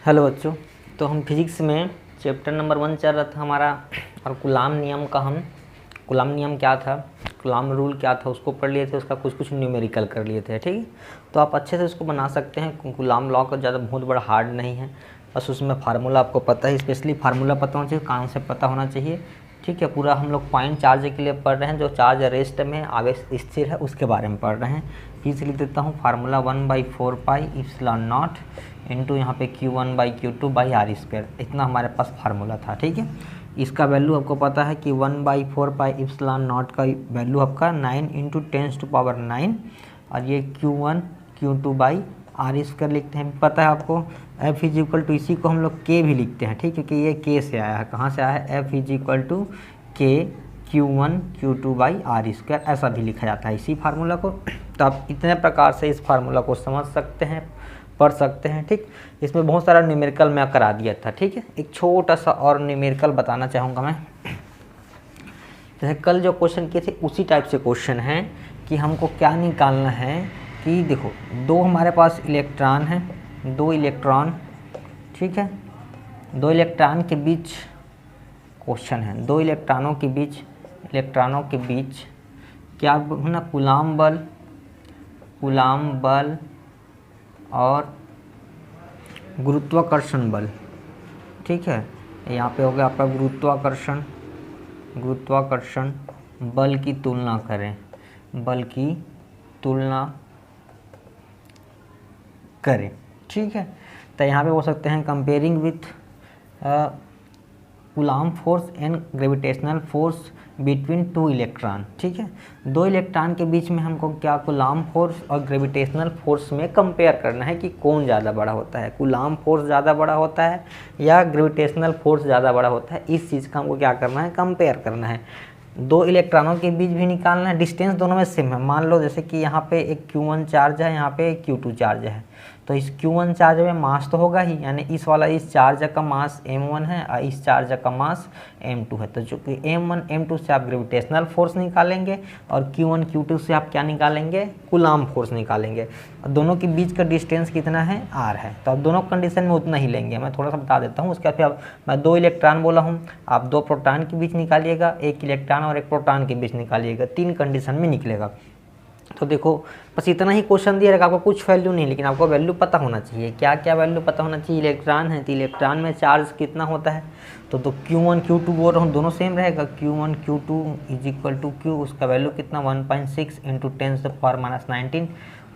Hello बच्चों। तो हम फिजिक्स में चैप्टर नंबर 1 चल रहा था हमारा, और कूलाम नियम का हम कूलाम नियम क्या था, कूलाम रूल क्या था, उसको पढ़ लिए थे। उसका कुछ न्यूमेरिकल कर लिए थे। ठीक है, तो आप अच्छे से उसको बना सकते हैं। कूलाम लॉ का ज़्यादा बहुत बड़ा हार्ड नहीं है, बस उसमें फार्मूला आपको पता है। स्पेशली फार्मूला पता होना चाहिए, कॉन्सेप्ट पता होना चाहिए। ठीक है, पूरा हम लोग पॉइंट चार्ज के लिए पढ़ रहे हैं, जो चार्ज रेस्ट में आवेश स्थिर है उसके बारे में पढ़ रहे हैं। फिर से लिख देता हूँ, formula 1/4 pi epsilon not into यहाँ पे Q1/Q2/r²। इतना हमारे पास फार्मूला था। ठीक है, इसका वैल्यू आपको पता है कि 1/4 पाई इप्सिलॉन नॉट का वैल्यू आपका 9 × 10⁹, और ये Q1 Q2/r² लिखते हैं। पता है आपको F = इसी को हम लोग K भी लिखते हैं। ठीक है, क्योंकि ये K से आया है। कहाँ से आया है? F = K Q1 Q2/r², ऐसा भी लिखा जाता है इसी फार्मूला को। तो आप इतने प्रकार से इस फार्मूला को समझ सकते हैं, पढ़ सकते हैं। ठीक, इसमें बहुत सारा न्यूमेरिकल मैं करा दिया था। ठीक है, एक छोटा सा और न्यूमेरिकल बताना चाहूँगा मैं। जैसे कल जो क्वेश्चन किए थे उसी टाइप से क्वेश्चन है कि हमको क्या निकालना है कि देखो, दो हमारे पास इलेक्ट्रॉन है, दो इलेक्ट्रॉन। ठीक है, दो इलेक्ट्रॉन के बीच क्वेश्चन है, दो इलेक्ट्रॉनों के बीच क्या है ना, कूलाम बल और गुरुत्वाकर्षण बल। ठीक है, यहाँ पे हो गया आपका गुरुत्वाकर्षण बल की तुलना करें। ठीक है, तो यहाँ पे हो सकते हैं comparing with coulomb force and gravitational force between two electron. ठीक है, दो इलेक्ट्रॉन के बीच में हमको क्या कूलाम फोर्स और ग्रेविटेशनल फोर्स में कंपेयर करना है कि कौन ज़्यादा बड़ा होता है, कूलाम फोर्स ज़्यादा बड़ा होता है या ग्रेविटेशनल फोर्स ज़्यादा बड़ा होता है। इस चीज़ का हमको क्या करना है, कंपेयर करना है। दो इलेक्ट्रॉनों के बीच भी निकालना है, डिस्टेंस दोनों में सेम है। मान लो जैसे कि यहाँ पे एक Q1 चार्ज है, यहाँ पे एक Q2 चार्ज है, तो इस Q1 चार्ज में मास तो होगा ही, यानी इस चार्ज का मास m1 है और इस चार्ज का मास m2 है। तो जो कि m1 m2 से आप ग्रेविटेशनल फोर्स निकालेंगे और Q1 Q2 से आप क्या निकालेंगे, कूलाम फोर्स निकालेंगे। दोनों के बीच का डिस्टेंस कितना है, r है। तो आप दोनों कंडीशन में उतना ही लेंगे। मैं थोड़ा सा बता देता हूँ। उसके बाद मैं दो इलेक्ट्रॉन बोला हूँ, आप दो प्रोटॉन के बीच निकालिएगा, एक इलेक्ट्रॉन और एक प्रोटॉन के बीच निकालिएगा, 3 कंडीशन में निकलेगा। तो देखो, बस इतना ही क्वेश्चन दिया रहेगा, आपको कुछ वैल्यू नहीं, लेकिन आपको वैल्यू पता होना चाहिए। क्या क्या वैल्यू पता होना चाहिए? इलेक्ट्रॉन है तो इलेक्ट्रॉन में चार्ज कितना होता है, तो Q1 Q2 बोल रहा हूँ, दोनों सेम रहेगा। Q1 Q2 = Q, उसका वैल्यू कितना 1.6 × 10⁻19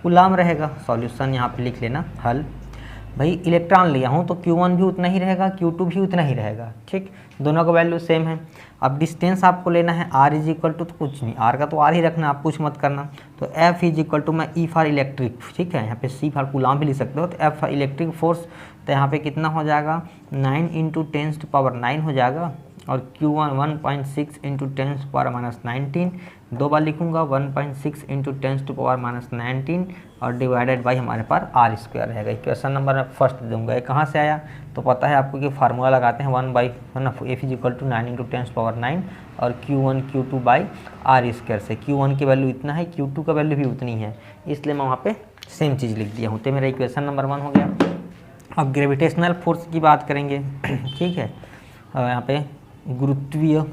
कूलाम रहेगा। सॉल्यूशन यहाँ पे लिख लेना, हल। भाई इलेक्ट्रॉन लिया हूँ तो Q1 भी उतना ही रहेगा, Q2 भी उतना ही रहेगा। ठीक, दोनों का वैल्यू सेम है। अब डिस्टेंस आपको लेना है, R = तो कुछ नहीं, R का तो R ही रखना, आप कुछ मत करना। तो F = मैं E फॉर इलेक्ट्रिक, ठीक है, यहाँ पे C फॉर कूलाम भी लिख सकते हो। तो F फॉर इलेक्ट्रिक फोर्स, तो यहाँ पे कितना हो जाएगा, 9 × 10⁻9 हो जाएगा, और Q1 1.6 × 10⁻19, दो बार लिखूंगा, 1.6 × 10⁻19 और डिवाइडेड बाई हमारे पास r² रहेगा। इक्वेशन नंबर मैं फर्स्ट दूंगा। ये कहाँ से आया, तो पता है आपको कि फार्मूला लगाते हैं 1/F = 9 × 10⁻9 और Q1 Q2/r² से। Q1 की वैल्यू इतना है, Q2 का वैल्यू भी उतनी है, इसलिए मैं वहाँ पे सेम चीज़ लिख दिया हूँ। तो मेरा इक्वेशन नंबर 1 हो गया। अब ग्रेविटेशनल फोर्स की बात करेंगे। ठीक है, यहाँ पे गुरुत्वीय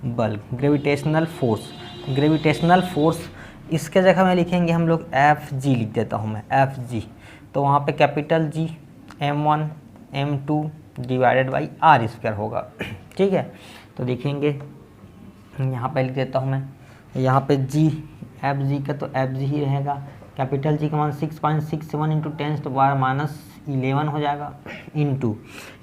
बल, ग्रेविटेशनल फोर्स, इसके जगह में लिखेंगे हम लोग Fg, लिख देता हूँ मैं Fg। तो वहाँ पे capital G m1 m2 divided by r² होगा। ठीक है, तो लिखेंगे, यहाँ पे लिख देता हूँ मैं, यहाँ पे G Fg का तो Fg ही रहेगा। कैपिटल G का मान 6.67 × 10⁻11 हो जाएगा, इंटू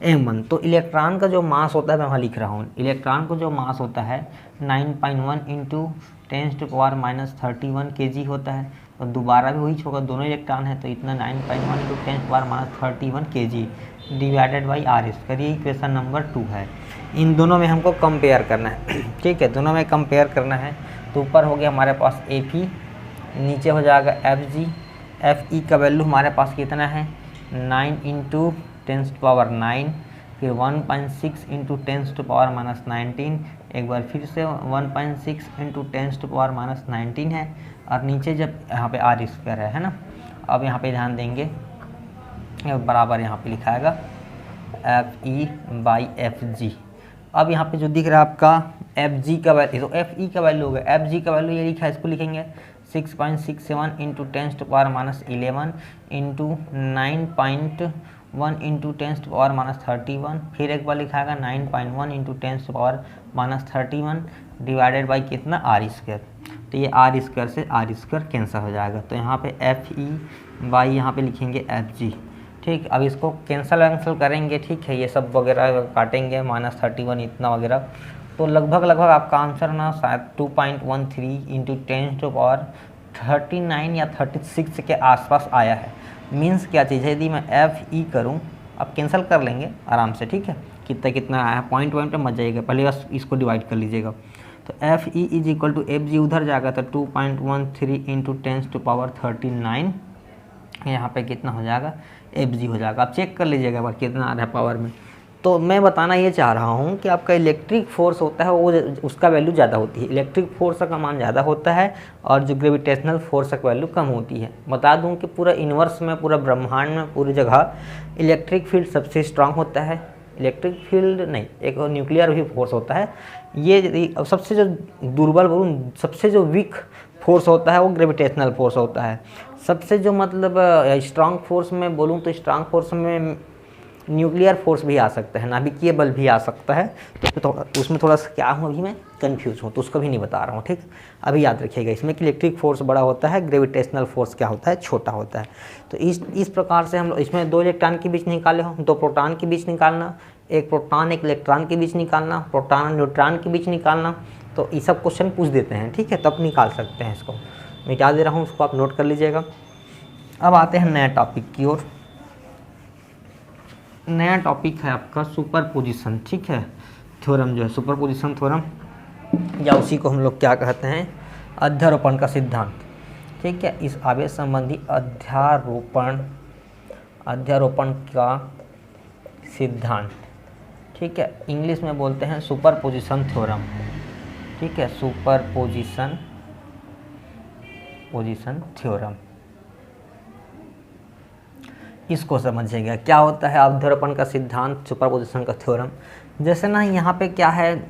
m1। तो इलेक्ट्रॉन का जो मास होता है, मैं वहाँ लिख रहा हूँ, इलेक्ट्रॉन को जो मास होता है 9.1 × 10⁻31 kg होता है। और दोबारा भी वही होगा, दोनों इलेक्ट्रॉन है तो इतना 9.1 × 10⁻31 kg डिवाइडेड बाई r²। ये इक्वेशन नंबर 2 है। इन दोनों में हमको कंपेयर करना है। ठीक है, दोनों में कंपेयर करना है। तो ऊपर हो गया हमारे पास Fe, नीचे हो जाएगा Fg। Fe का वैल्यू हमारे पास कितना है, 9 × 10⁻9, फिर 1.6 × 10⁻19, एक बार फिर से 1.6 × 10⁻19 है, और नीचे जब यहाँ पे r² है ना। अब यहाँ पे ध्यान देंगे, बराबर यहाँ पे लिखाएगा FE/FG। अब यहाँ पे जो दिख रहा है आपका FG का वैल्यू, तो FE का वैल्यू होगा, FG का वैल्यू ये लिखा है, इसको लिखेंगे 6.67 इंटू 10⁻11 इंटू 9.1 इंटू 10⁻31, फिर एक बार लिखा है 9.1 इंटू 10⁻31 डिवाइडेड बाई कितना, r²। तो ये r² से r² कैंसिल हो जाएगा, तो यहाँ पे FE/ यहाँ पे लिखेंगे FG। ठीक, अब इसको कैंसिल करेंगे, ठीक है, ये सब वगैरह काटेंगे, -31 इतना वगैरह, तो लगभग आपका आंसर ना शायद 2.13 इंटू 10⁻39 या 36 के आसपास आया है। मीन्स क्या चीज़ है, यदि मैं FE करूँ, अब कैंसिल कर लेंगे आराम से, ठीक है, कितना आया है, पॉइंट पे मत जाइएगा, पहले बस इसको डिवाइड कर लीजिएगा। तो FE = FG उधर जाएगा, तो 2.13 इंटू 10⁻39 यहाँ पे कितना हो जाएगा, FG हो जाएगा। आप चेक कर लीजिएगा बार कितना आ रहा है पावर में। तो मैं बताना ये चाह रहा हूँ कि आपका इलेक्ट्रिक फोर्स होता है वो उसका वैल्यू ज़्यादा होती है, इलेक्ट्रिक फोर्स का मान ज़्यादा होता है, और जो ग्रेविटेशनल फोर्स का वैल्यू कम होती है। बता दूँ कि पूरा यूनिवर्स में, पूरा ब्रह्मांड में, पूरी जगह इलेक्ट्रिक फील्ड सबसे स्ट्रांग होता है। इलेक्ट्रिक फील्ड नहीं, एक न्यूक्लियर भी फोर्स होता है। ये सबसे जो दुर्बल बोलूँ, सबसे जो वीक फोर्स होता है वो ग्रेविटेशनल फोर्स होता है। सबसे जो मतलब स्ट्रांग फोर्स में बोलूँ तो स्ट्रांग फोर्स में न्यूक्लियर फोर्स भी आ सकता है, नाभिकीय बल भी आ सकता है। तो उसमें थोड़ा सा क्या हूँ, अभी मैं कंफ्यूज हूँ, तो उसको भी नहीं बता रहा हूँ, ठीक। अभी याद रखिएगा इसमें कि इलेक्ट्रिक फोर्स बड़ा होता है, ग्रेविटेशनल फोर्स क्या होता है, छोटा होता है। तो इस प्रकार से हम लोग इसमें 2 इलेक्ट्रॉन के बीच निकाले हो, 2 प्रोटॉन के बीच निकालना, एक प्रोटॉन एक इलेक्ट्रॉन के बीच निकालना, प्रोटॉन न्यूट्रॉन के बीच निकालना, तो ये सब क्वेश्चन पूछ देते हैं, ठीक है, तब निकाल सकते हैं। इसको मिटा दे रहा हूँ, उसको आप नोट कर लीजिएगा। अब आते हैं नया टॉपिक की ओर। नया टॉपिक है आपका सुपरपोजिशन, ठीक है, थ्योरम जो है सुपरपोजिशन थ्योरम, या उसी को हम लोग क्या कहते हैं, अध्यारोपण का सिद्धांत, ठीक है। इस आवेश संबंधी अध्यारोपण का सिद्धांत, ठीक है, इंग्लिश में बोलते हैं सुपरपोजिशन थ्योरम, ठीक है, सुपरपोजिशन थ्योरम। इसको समझिएगा क्या होता है अध्यारोपण का सिद्धांत, सुपरपोजिशन का थ्योरम। जैसे ना यहाँ पे क्या है,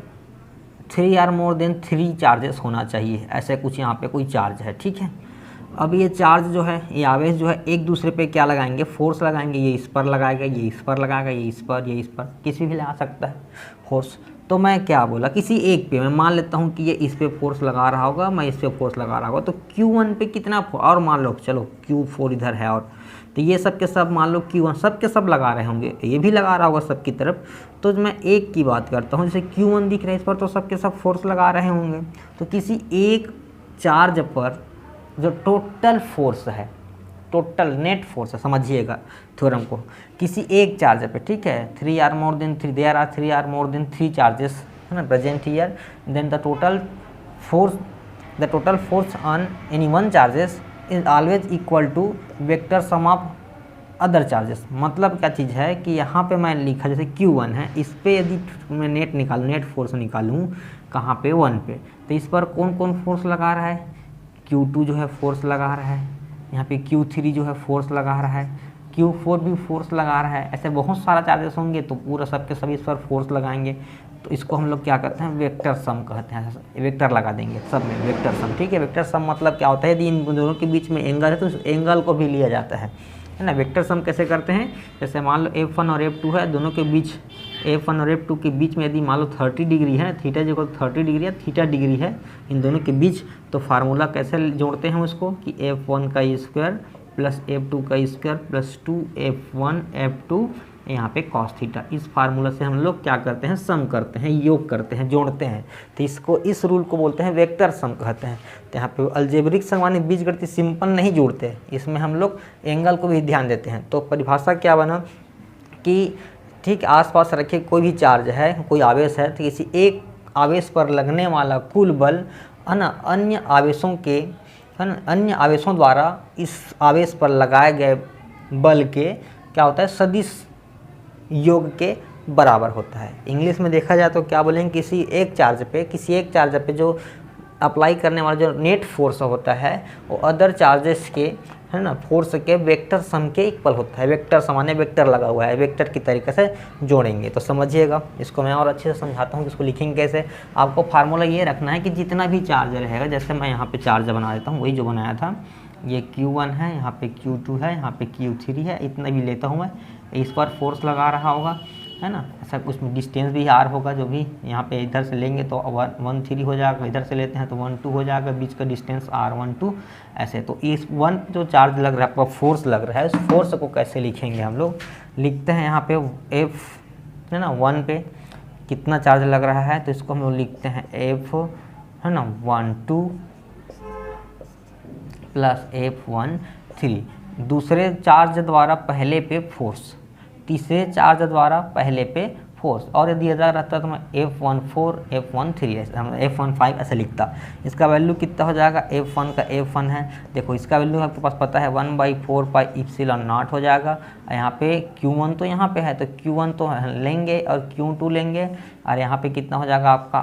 3 or more than 3 चार्जेस होना चाहिए, ऐसे कुछ यहाँ पे कोई चार्ज है, ठीक है। अब ये चार्ज जो है, ये आवेश जो है, एक दूसरे पे क्या लगाएंगे, फोर्स लगाएंगे। ये इस पर लगाएगा, ये इस पर लगाएगा, ये इस पर, किसी भी लगा सकता है फोर्स। तो मैं क्या बोला, किसी एक पे मैं मान लेता हूँ कि ये इस पे फोर्स लगा रहा होगा, मैं इस पे फोर्स लगा रहा होगा, तो Q1 पे कितना, और मान लो चलो Q4 इधर है, और तो ये सब के सब मान लो Q1 सब के सब लगा रहे होंगे, ये भी लगा रहा होगा सब की तरफ। तो मैं एक की बात करता हूँ, जैसे Q1 दिख रहा है इस पर, तो सब के सब फोर्स लगा रहे होंगे। तो किसी एक चार्ज पर जो टोटल फोर्स है, टोटल नेट फोर्स है, समझिएगा थ्योरम को, किसी एक चार्ज पे, ठीक है, 3 or more than 3, there are 3 or more than 3 charges है ना present here, then the total force on any one charges is always equal to vector sum of other charges. मतलब क्या चीज़ है कि यहाँ पे मैं लिखा, जैसे Q1 है, इस पे यदि मैं नेट फोर्स निकालूँ कहाँ पे, 1 पे, तो इस पर कौन कौन फोर्स लगा रहा है, Q2 जो है फोर्स लगा रहा है, यहाँ पे Q3 जो है फोर्स लगा रहा है, Q4 भी फोर्स लगा रहा है, ऐसे बहुत सारा चार्जेस होंगे, तो पूरा सबके सभी इस पर फोर्स लगाएंगे। तो इसको हम लोग क्या कहते हैं, वेक्टर सम कहते हैं, वेक्टर लगा देंगे सब में, वेक्टर सम, ठीक है। वेक्टर सम मतलब क्या होता है, यदि इन दोनों के बीच में एंगल है तो उस एंगल को भी लिया जाता है ना। वेक्टर सम कैसे करते हैं, जैसे मान लो F1 और F2 है, दोनों के बीच, F1 और F2 के बीच में यदि मान लो 30 डिग्री है, थीटा जो 30 डिग्री है, थीटा डिग्री है इन दोनों के बीच, तो फार्मूला कैसे जोड़ते हैं उसको, कि F1 का स्क्वायर प्लस F2 का स्क्वायर प्लस 2F1 F2 यहाँ पे कॉस थीटा। इस फार्मूला से हम लोग क्या करते हैं, सम करते हैं, योग करते हैं, जोड़ते हैं। तो इसको, इस रूल को बोलते हैं वेक्टर सम कहते हैं। तो यहाँ पे अलजेब्रिक सम यानी बीजगणितीय सिंपल नहीं जोड़ते, इसमें हम लोग एंगल को भी ध्यान देते हैं। तो परिभाषा क्या बना कि ठीक आसपास रखे कोई भी चार्ज है, कोई आवेश है, तो किसी एक आवेश पर लगने वाला कुल बल अन्य आवेशों द्वारा इस आवेश पर लगाए गए बल के क्या होता है, सदिश योग के बराबर होता है। इंग्लिश में देखा जाए तो क्या बोलेंगे, किसी एक चार्ज पे जो अप्लाई करने वाला जो नेट फोर्स होता है वो अदर चार्जेस के, है ना, फोर्स के वेक्टर सम के इक्वल होता है। वेक्टर समान है, वेक्टर लगा हुआ है, वेक्टर की तरीके से जोड़ेंगे। तो समझिएगा, इसको मैं और अच्छे से समझाता हूँ कि इसको लिखेंगे कैसे। आपको फार्मूला ये रखना है कि जितना भी चार्ज रहेगा, जैसे मैं यहाँ पे चार्ज बना देता हूँ, वही जो बनाया था, ये Q1 है, यहाँ पे Q2 है, यहाँ पे Q3 है, इतना भी लेता हूँ मैं। इस पर फोर्स लगा रहा होगा, है ना, ऐसा उसमें डिस्टेंस भी R होगा, जो भी यहाँ पे इधर से लेंगे तो 1 3 हो जाएगा, इधर से लेते हैं तो 1 2 हो जाएगा, बीच का डिस्टेंस R1 2 ऐसे। तो इस 1 जो चार्ज लग रहा है, आपका फोर्स लग रहा है, उस फोर्स को कैसे लिखेंगे हम लोग, लिखते हैं यहाँ पे F, है ना, 1 पे कितना चार्ज लग रहा है, तो इसको हम लोग लिखते हैं F, है ना, 1 2 प्लस F1 3, दूसरे चार्ज द्वारा पहले पे फोर्स, तीसरे चार्ज द्वारा पहले पे फोर्स। और यदि दिया रहता तो मैं F14 F13 F15 ऐसे लिखता। इसका वैल्यू कितना हो जाएगा, F1 का F1 है, देखो इसका वैल्यू आपके पास पता है 1/4 पाई एप्सिलॉन नॉट हो जाएगा। यहाँ पे Q1 तो यहाँ पे है, तो Q1 तो लेंगे और Q2 लेंगे, और यहाँ पे कितना हो जाएगा आपका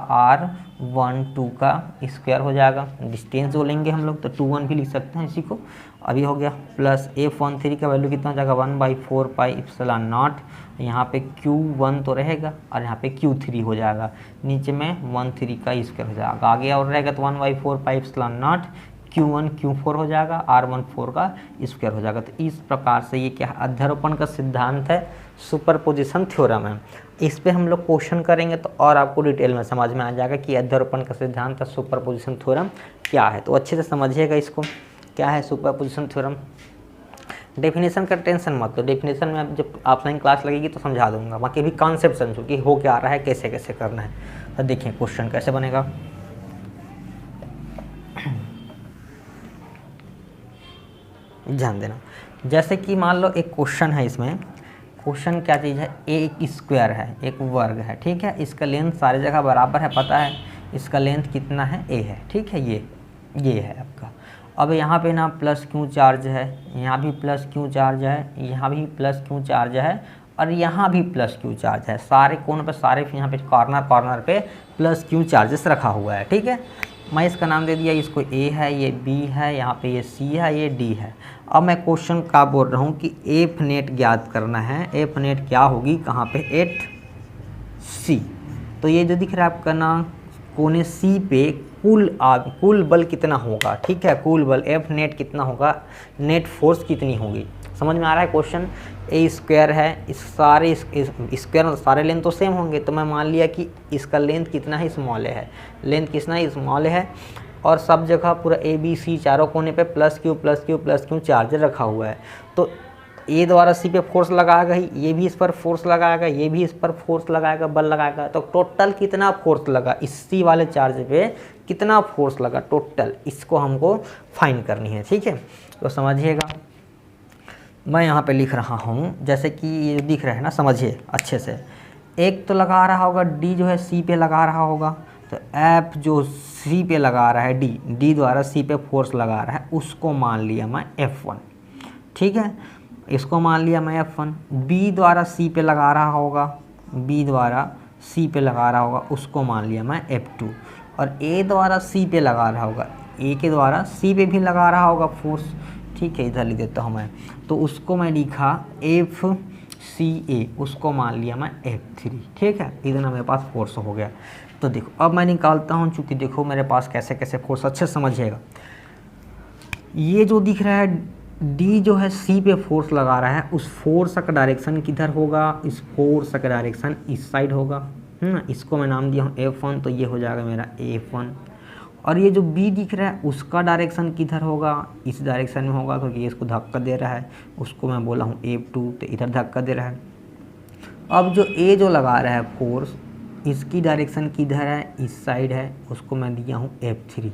R12 का स्क्वायर हो जाएगा। डिस्टेंस जो लेंगे हम लोग तो 21 भी लिख सकते हैं इसी को, अभी हो गया। प्लस F13 का वैल्यू कितना हो जाएगा 1/4 पाई एप्सिलॉन नॉट, यहाँ पे Q1 तो रहेगा और यहाँ पे Q3 हो जाएगा, नीचे में 13 का स्क्वायर हो जाएगा, आगे और रहेगा तो 1/4 pi epsilon not Q1 Q4 हो जाएगा, R14 का स्क्वायर हो जाएगा। तो इस प्रकार से ये क्या अध्यारोपण का सिद्धांत है, सुपरपोजिशन थ्योरम है। इस पे हम लोग क्वेश्चन करेंगे तो और आपको डिटेल में समझ में आ जाएगा कि अध्यारोपण का सिद्धांत, सुपरपोजिशन थ्योरम क्या है। तो अच्छे से समझिएगा इसको, क्या है सुपरपोजिशन थ्योरम। डेफिनेशन का टेंशन मत लो, डेफिनेशन में जब ऑफलाइन क्लास लगेगी तो समझा दूंगा, बाकी भी कॉन्सेप्ट समझो कि हो क्या रहा है, कैसे कैसे करना है। तो देखिए क्वेश्चन कैसे बनेगा। ध्यान देना, जैसे कि मान लो एक क्वेश्चन है, इसमें क्वेश्चन क्या चीज़ है, एक स्क्वायर है, एक वर्ग है, ठीक है, इसका लेंथ सारी जगह बराबर है, पता है इसका लेंथ कितना है, a है, ठीक है, ये है आपका। अब यहाँ पे ना प्लस क्यू चार्ज है, यहाँ भी प्लस क्यू चार्ज है, यहाँ भी प्लस क्यू चार्ज है, और यहाँ भी प्लस क्यू चार्ज है, सारे कोण पे, सारे यहाँ पे कॉर्नर पे प्लस क्यू चार्जेस रखा हुआ है, ठीक है। मैं इसका नाम दे दिया, इसको A है, ये B है, यहाँ पे ये C है, ये D है। अब मैं क्वेश्चन का बोल रहा हूँ कि एफ नेट ज्ञात करना है। एफ नेट क्या होगी, कहाँ पे, एट C। तो ये जो दिख रहा है आपका ना कोने C पे कुल बल कितना होगा, ठीक है, कुल बल एफ नेट कितना होगा, नेट फोर्स कितनी होगी। समझ में आ रहा है क्वेश्चन। ए स्क्वायर है, इस सारे स्क्वायर मतलब सारे लेंथ तो सेम होंगे, तो मैं मान लिया कि इसका लेंथ कितना है, स्मॉल है, लेंथ कितना है, स्मॉल है, और सब जगह पूरा ए बी सी चारों कोने पे प्लस क्यू चार्ज रखा हुआ है। तो ए द्वारा सी पे फोर्स लगाएगा ही, ये भी इस पर फोर्स लगाएगा, ये भी इस पर फोर्स लगाएगा, बल लगाएगा, तो टोटल कितना फोर्स लगा, इस सी वाले चार्ज पे कितना फोर्स लगा टोटल, इसको हमको फाइंड करनी है, ठीक है। तो समझिएगा, मैं यहाँ पे लिख रहा हूँ, जैसे कि ये दिख रहा है ना, समझिए अच्छे से। एक तो लगा रहा होगा डी, जो है सी पे लगा रहा होगा, तो एफ जो सी पे लगा रहा है, डी द्वारा सी पे फोर्स लगा रहा है, उसको मान लिया मैं F1, ठीक है, इसको मान लिया मैं F1। बी द्वारा सी पे लगा रहा होगा, बी द्वारा सी पे लगा रहा होगा, उसको मान लिया मैं F2। और ए द्वारा सी पे लगा रहा होगा, ए के द्वारा सी पे भी लगा रहा होगा फोर्स, ठीक है, इधर लिख देता हूँ मैं, तो उसको मैं लिखा FCA, उसको मान लिया मैं F3, ठीक है, इतना मेरे पास फोर्स हो गया। तो देखो अब मैं निकालता हूँ, चूँकि देखो मेरे पास कैसे कैसे फोर्स, अच्छे से समझिएगा। ये जो दिख रहा है डी जो है सी पे फोर्स लगा रहा है, उस फोर्स का डायरेक्शन किधर होगा, इस फोर्स का डायरेक्शन इस साइड होगा, इसको मैं नाम दिया हूँ F1, तो ये हो जाएगा मेरा F1। और ये जो बी दिख रहा है उसका डायरेक्शन किधर होगा, इस डायरेक्शन में होगा, क्योंकि इसको धक्का दे रहा है, उसको मैं बोला हूँ F2, तो इधर धक्का दे रहा है। अब जो ए जो लगा रहा है फोर्स, इसकी डायरेक्शन किधर है, इस साइड है, उसको मैं दिया हूँ F3,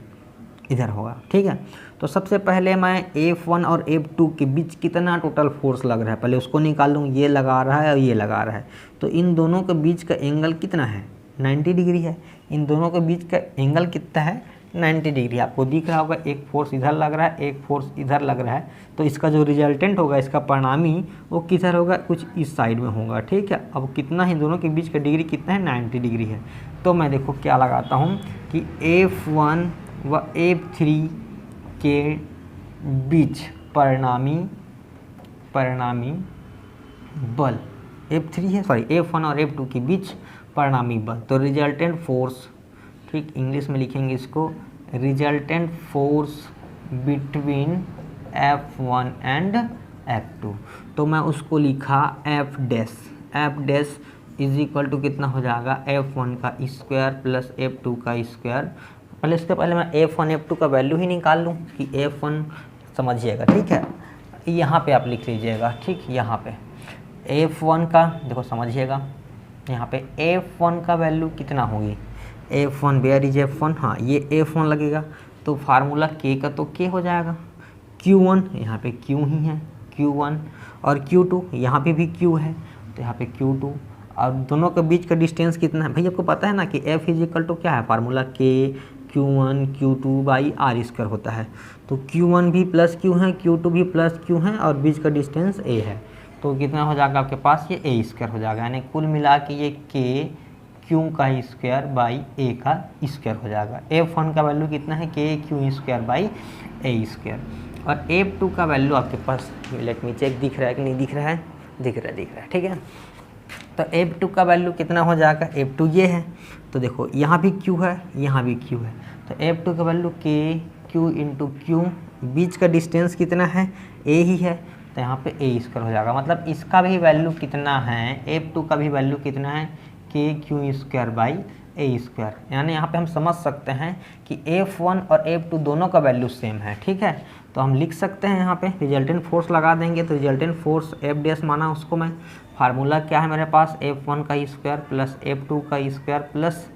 इधर होगा, ठीक है। तो सबसे पहले मैं F1 और F2 के बीच कितना टोटल फोर्स लग रहा है, पहले उसको निकाल लूँ। ये लगा रहा है और ये लगा रहा है, तो इन दोनों के बीच का एंगल कितना है, 90 डिग्री है। इन दोनों के बीच का एंगल कितना है, 90 डिग्री। आपको दिख रहा होगा एक फोर्स इधर लग रहा है, एक फोर्स इधर लग रहा है, तो इसका जो रिजल्टेंट होगा, इसका परिणामी वो किधर होगा, कुछ इस साइड में होगा, ठीक है। अब कितना है, दोनों के बीच का डिग्री कितना है, 90 डिग्री है। तो मैं देखो क्या लगाता हूँ कि F1 व F3 के बीच परिणामी बल, F3 है सॉरी F1 और F2 के बीच परिणामी बल, तो रिजल्टेंट फोर्स, ठीक इंग्लिश में लिखेंगे इसको, resultant force between F1 and F2, तो मैं उसको लिखा F dash is equal to कितना हो जाएगा F1 का स्क्वायर प्लस F2 का स्क्वायर। पहले इसके पहले मैं F1 F2 का वैल्यू ही निकाल लूँ कि F1 समझिएगा, ठीक है, यहाँ पे आप लिख लीजिएगा, ठीक, यहाँ पे F1 का देखो समझिएगा, यहाँ पे F1 का वैल्यू कितना होगी, F1 वेयर इज F1, हाँ ये F1 लगेगा, तो फार्मूला K का तो K हो जाएगा, Q1 यहाँ पे Q ही है Q1, और Q2 यहाँ पे भी Q है तो यहाँ पे Q2, और दोनों के बीच का डिस्टेंस कितना है भाई, आपको पता है ना कि F इज इक्वल टू क्या है, formula K Q1 Q2 by R square होता है, तो Q1 भी प्लस Q है, Q2 भी प्लस Q है, और बीच का डिस्टेंस A है, तो कितना हो जाएगा आपके पास, ये A स्क्वायर हो जाएगा, यानी कुल मिला के ये K Q का स्क्वायर बाई A का स्क्वायर हो जाएगा। F1 का वैल्यू कितना है, K Q square by A square, और F2 का वैल्यू आपके पास, लेट मी चेक, दिख रहा है कि नहीं दिख रहा है, दिख रहा है, ठीक है, तो F2 का वैल्यू कितना हो जाएगा, F2 ये है, तो देखो यहाँ भी Q है, यहाँ भी Q है, तो F2 का value K Q into Q, बीच का डिस्टेंस कितना है, A ही है, तो यहाँ पे A स्क्वायर हो जाएगा, मतलब इसका भी वैल्यू कितना है, F2 का भी वैल्यू कितना है, K Q square by A square, यानी यहाँ पे हम समझ सकते हैं कि F1 और F2 दोनों का वैल्यू सेम है, ठीक है, तो हम लिख सकते हैं यहाँ पे रिजल्टेंट फोर्स लगा देंगे, तो रिजल्टेंट फोर्स F डैश माना उसको मैं, फार्मूला क्या है मेरे पास, F1 का स्क्वायर प्लस F2 का स्क्वायर प्लस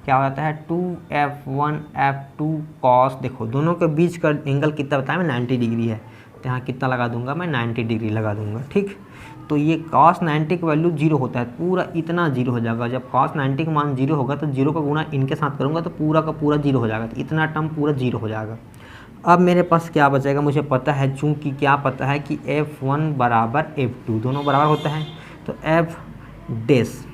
क्या हो जाता है 2F1 F2 कॉस, देखो दोनों के बीच का एंगल कितना बताया मैं, 90 डिग्री है, तो यहाँ कितना लगा दूंगा मैं, 90 डिग्री लगा दूंगा, ठीक, तो ये cos 90 का वैल्यू 0 होता है, पूरा इतना 0 हो जाएगा, जब cos 90 का मान 0 होगा तो 0 का गुणा इनके साथ करूँगा तो पूरा का पूरा 0 हो जाएगा, तो इतना टर्म पूरा 0 हो जाएगा। अब मेरे पास क्या बचेगा, मुझे पता है, चूँकि क्या पता है कि F1 बराबर F2 दोनों बराबर होता है, तो F dash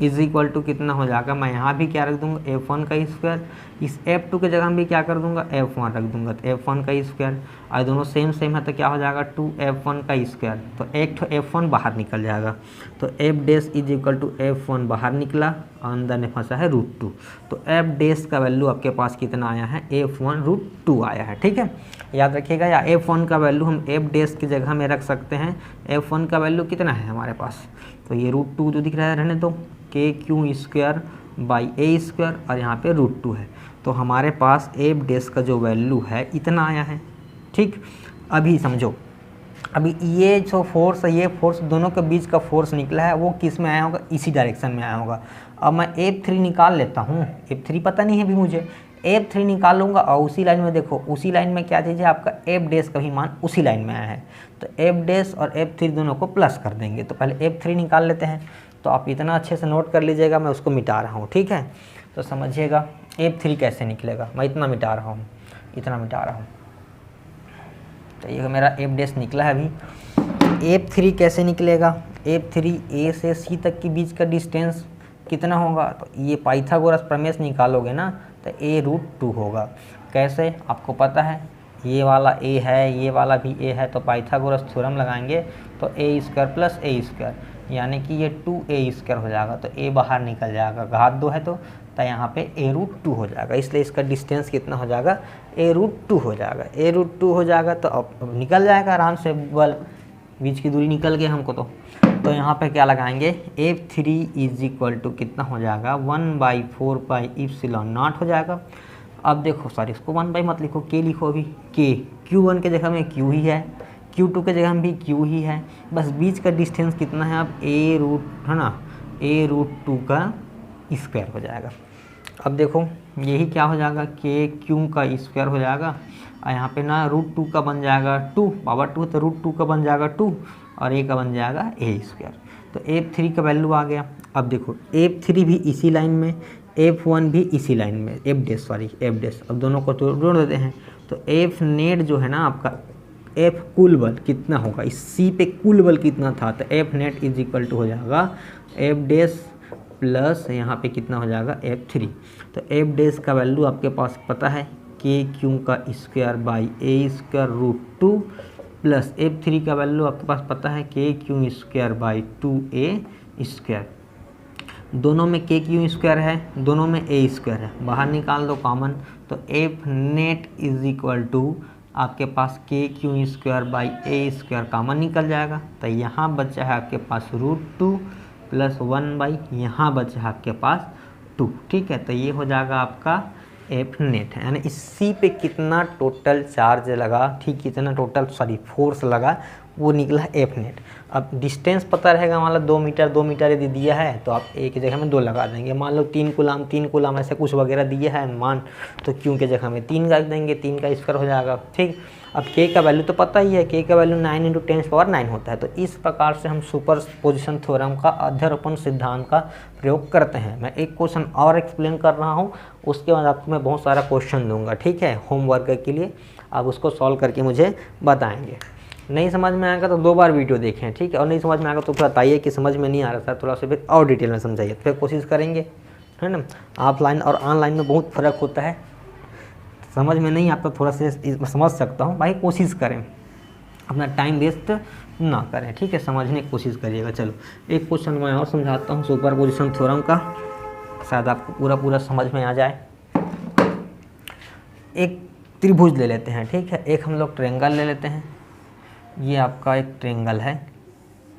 is equal to कितना हो जाएगा, मैं यहाँ भी क्या रख दूँगा F1 का स्क्वायर, इस F2 के जगह हम भी क्या कर दूँगा F1 रख दूँगा, तो F1 का स्क्वायर, और दोनों सेम है तो क्या हो जाएगा 2F1 का स्क्वायर, तो एक तो F1 बाहर निकल जाएगा, तो F dash is equal to F1 बाहर निकला, अंदर में फंसा है √2, तो F डैश का वैल्यू आपके पास कितना आया है, F1 √2 आया है, ठीक है, याद रखिएगा, या F1 का वैल्यू हम F डैश की जगह में रख सकते हैं, F1 का वैल्यू कितना है हमारे पास, तो ये √2 जो दिख रहा है रहने दो, K Q square by A square, और यहाँ पे √2 है, तो हमारे पास F डैश का जो वैल्यू है इतना आया है, ठीक। अभी समझो, अभी ये जो फोर्स है, ये फोर्स दोनों के बीच का फोर्स निकला है, वो किस में आया होगा, इसी डायरेक्शन में आया होगा। अब मैं F3 निकाल लेता हूँ, F3 पता नहीं है अभी मुझे, F3 निकाल लूँगा, और उसी लाइन में देखो, उसी लाइन में क्या चीज़ है आपका, F डैश का भी मान उसी लाइन में आया है, तो F डैश और F3 दोनों को प्लस कर देंगे, तो पहले F3 निकाल लेते हैं, तो आप इतना अच्छे से नोट कर लीजिएगा, मैं उसको मिटा रहा हूँ, ठीक है, तो समझिएगा F3 कैसे निकलेगा, मैं इतना मिटा रहा हूँ, इतना मिटा रहा हूँ, तो ये मेरा F डैश निकला है अभी। F3 कैसे निकलेगा, F3 A से C तक के बीच का डिस्टेंस कितना होगा, तो ये पाइथागोरस प्रमेय निकालोगे ना, तो A√2 होगा, कैसे आपको पता है, ये वाला A है, ये वाला भी A है, तो पाइथागोरस थ्योरम लगाएंगे तो A square plus A square, यानी कि ये 2A स्क्वायर हो जाएगा, तो A बाहर निकल जाएगा, घात 2 है तो यहाँ पे A√2 हो जाएगा, इसलिए इसका डिस्टेंस कितना हो जाएगा, A√2 हो जाएगा, A√2 हो जाएगा, तो अब निकल जाएगा आराम से बल, बीच की दूरी निकल गई हमको, तो यहाँ पे क्या लगाएंगे, F3 इज इक्वल टू कितना हो जाएगा, 1/4πε0 हो जाएगा। अब देखो सॉरी, इसको 1 मत लिखो, K लिखो, अभी K Q1 के जगह में Q ही है, Q2 के जगह में भी Q ही है, बस बीच का डिस्टेंस कितना है, अब A√2 का स्क्वायर हो जाएगा। अब देखो यही क्या हो जाएगा, K Q का स्क्वायर हो जाएगा, और यहाँ पे ना √2 का बन जाएगा 2 पावर 2, तो √2 का बन जाएगा 2, और A का बन जाएगा A स्क्वायर, तो F3 का वैल्यू आ गया। अब देखो F3 भी इसी लाइन में, F1 भी इसी लाइन में, F डैश, अब दोनों को जोड़ देते हैं, तो F नेट जो है ना आपका, F कुल बल कितना होगा, इस C पे कुल बल कितना था, तो F net is equal to हो जाएगा F डैश प्लस यहाँ पे कितना हो जाएगा F3, तो F डैश का वैल्यू आपके पास पता है के क्यू का square by a square root 2 plus F3 का वैल्यू आपके पास पता है k q square by 2A square. दोनों में के क्यू स्क्वायर है, दोनों में ए स्क्वायर है, बाहर निकाल दो कॉमन, तो F net is equal to आपके पास k q square by a square common निकल जाएगा। तो यहाँ बचा है आपके पास रूट 2 प्लस 1 बाई यहाँ बचा है आपके पास 2। ठीक है, तो ये हो जाएगा आपका एफ नेट है, यानी इसी पे कितना टोटल चार्ज लगा, ठीक कितना टोटल फोर्स लगा वो निकला एफ नेट। अब डिस्टेंस पता रहेगा, मान लो 2 मीटर यदि दिया है तो आप ए की जगह में 2 लगा देंगे। मान लो 3 कूलाम ऐसे कुछ वगैरह दिया है मान, तो क्यू के जगह में 3 रख देंगे, 3 का स्क्वायर हो जाएगा। ठीक, अब के का वैल्यू तो पता ही है, के का वैल्यू 9 × 10⁻9 होता है। तो इस प्रकार से हम सुपरपोजिशन थ्योरम का अध्यारोपण सिद्धांत का प्रयोग करते हैं। मैं एक क्वेश्चन और एक्सप्लेन कर रहा हूँ, उसके बाद आपको मैं बहुत सारा क्वेश्चन दूंगा। ठीक है, होमवर्क के लिए आप उसको सॉल्व करके मुझे बताएंगे। नहीं समझ में आएगा तो 2 बार वीडियो देखें। ठीक है, और नहीं समझ में आएगा तो बताइए कि समझ में नहीं आ रहा था, थोड़ा सा फिर और डिटेल में समझाइए, फिर कोशिश करेंगे, है ना। ऑफलाइन और ऑनलाइन में बहुत फ़र्क होता है, समझ में नहीं आता थोड़ा सा समझ सकता हूँ भाई, कोशिश करें, अपना टाइम वेस्ट ना करें। ठीक है, समझने की कोशिश करिएगा। चलो एक क्वेश्चन मैं और समझाता हूँ सुपरपोजिशन थ्योरम का, शायद आपको पूरा समझ में आ जाए। एक त्रिभुज ले लेते हैं। ठीक है, एक हम लोग ट्रायंगल ले लेते हैं, ये आपका एक ट्रायंगल है,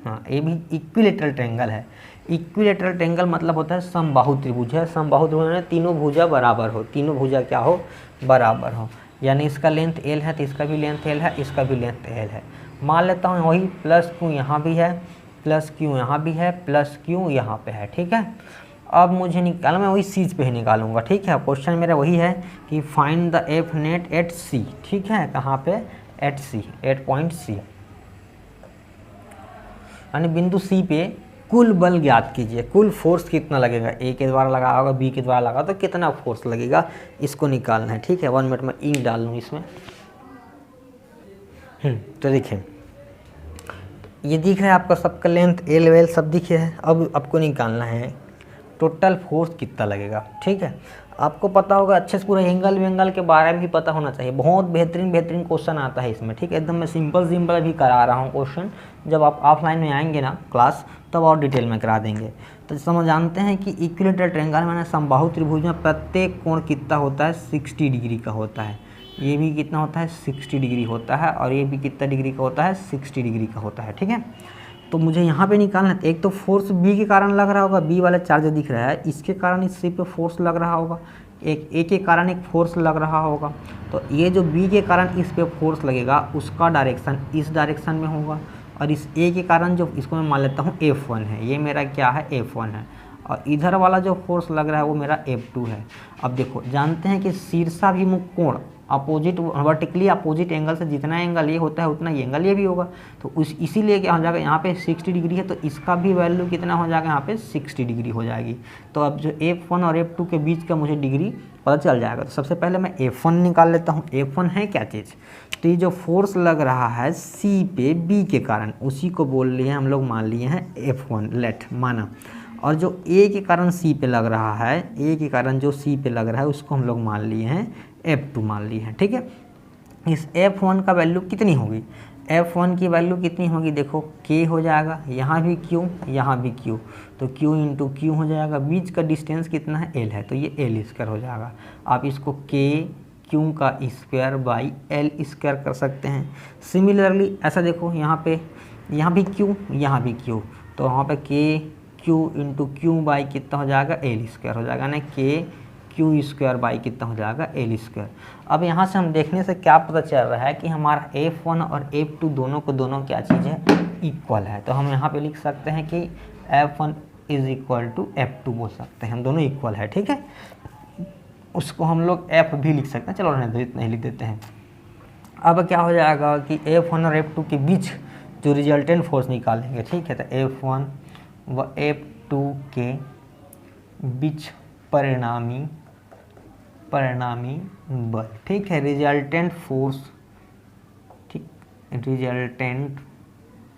हाँ ये भी इक्विलेटरल ट्रायंगल है। इक्विलेटरल ट्रायंगल मतलब होता है समबाहु त्रिभुज है। समबाहु त्रिभुज में तीनों भुजा बराबर हो, तीनों भुजा क्या हो, बराबर हो, यानी इसका लेंथ L है तो इसका भी लेंथ L है, इसका भी लेंथ L है। मान लेता हूँ वही प्लस क्यू यहाँ भी है, प्लस क्यू यहाँ भी है, प्लस क्यू यहाँ पे है। ठीक है, अब मुझे निकालना, मैं वही चीज़ पे ही निकालूंगा। ठीक है, क्वेश्चन मेरा वही है कि find the F net at C. ठीक है, कहाँ पे, at C, at point C, यानी बिंदु सी पे कुल बल ज्ञात कीजिए, कुल फोर्स कितना लगेगा, ए के द्वारा लगा होगा, बी के द्वारा लगा तो कितना फोर्स लगेगा, इसको निकालना है। ठीक है, 1 मिनट में इंक डाल लूँ इसमें। तो देखिए ये दिख रहा है आपका सबका लेंथ एल वेल सब दिखे है। अब आपको निकालना है टोटल फोर्स कितना लगेगा। ठीक है, आपको पता होगा अच्छे से पूरा एंगल वेंगल के बारे में भी पता होना चाहिए। बहुत बेहतरीन क्वेश्चन आता है इसमें। ठीक है, एकदम मैं सिंपल भी करा रहा हूँ क्वेश्चन, जब आप ऑफलाइन में आएंगे ना क्लास तब और डिटेल में करा देंगे। तो समझ जानते हैं कि इक्विलेटरल ट्रायंगल में समबाहु त्रिभुज में प्रत्येक कोण कितना होता है, 60 डिग्री का होता है। ये भी कितना होता है, 60 डिग्री होता है, और ये भी कितना डिग्री का होता है, 60 डिग्री का होता है। ठीक है, तो मुझे यहाँ पे निकालना है, एक तो फोर्स बी के कारण लग रहा होगा, बी वाला चार्ज दिख रहा है, इसके कारण इस सी पे फोर्स लग रहा होगा, एक ए के कारण एक फोर्स लग रहा होगा। तो ये जो बी के कारण इस पे फोर्स लगेगा उसका डायरेक्शन इस डायरेक्शन में होगा, और इस ए के कारण जो इसको मैं मान लेता हूँ F1 है, ये मेरा क्या है, F1 है, और इधर वाला जो फोर्स लग रहा है वो मेरा F2 है। अब देखो जानते हैं कि शीर्षाभिमुख कोण अपोजिट वर्टिकली अपोजिट एंगल से जितना एंगल ये होता है उतना ये एंगल ये भी होगा। तो इसीलिए क्या हो जाएगा, यहाँ पे 60 डिग्री है तो इसका भी वैल्यू कितना हो जाएगा, यहाँ पे 60 डिग्री हो जाएगी। तो अब जो F1 और F2 के बीच का मुझे डिग्री पता चल जाएगा। तो सबसे पहले मैं F1 निकाल लेता हूँ। F1 है क्या चीज़, तो ये जो फोर्स लग रहा है C पे B के कारण, उसी को बोल लिए हम लोग, मान लिए हैं F1, लेट माना। और जो A के कारण C पे लग रहा है, A के कारण जो C पे लग रहा है उसको हम लोग मान लिए हैं F2 मान लिए हैं। ठीक है, इस F1 का वैल्यू कितनी होगी, F1 की वैल्यू कितनी होगी, देखो K हो जाएगा, यहाँ भी Q, यहाँ भी Q, तो Q इंटू Q हो जाएगा। बीच का डिस्टेंस कितना है, L है, तो ये L स्क्वायर हो जाएगा। आप इसको K Q का स्क्वायर बाई L स्क्वायर कर सकते हैं। सिमिलरली ऐसा देखो यहाँ पे, यहाँ भी Q, यहाँ भी Q, तो वहाँ पे K Q into Q by कितना हो जाएगा, L स्क्वायर हो जाएगा, ना K Q स्क्वायर बाई कितना हो जाएगा, L स्क्वायर। अब यहाँ से हम देखने से क्या पता चल रहा है कि हमारा F1 और F2 दोनों को दोनों क्या चीज़ है, इक्वल है। तो हम यहाँ पे लिख सकते हैं कि F1 is equal to F2 बोल सकते हैं, हम दोनों इक्वल है। ठीक है, उसको हम लोग F भी लिख सकते हैं, चलो रहने दो, इतना ही लिख देते हैं। अब क्या हो जाएगा कि F1 और F2 के बीच जो रिजल्टेंट फोर्स निकालेंगे। ठीक है, तो F1 व F2 के बीच परिणामी बल। ठीक है, रिजल्टेंट फोर्स, ठीक, resultant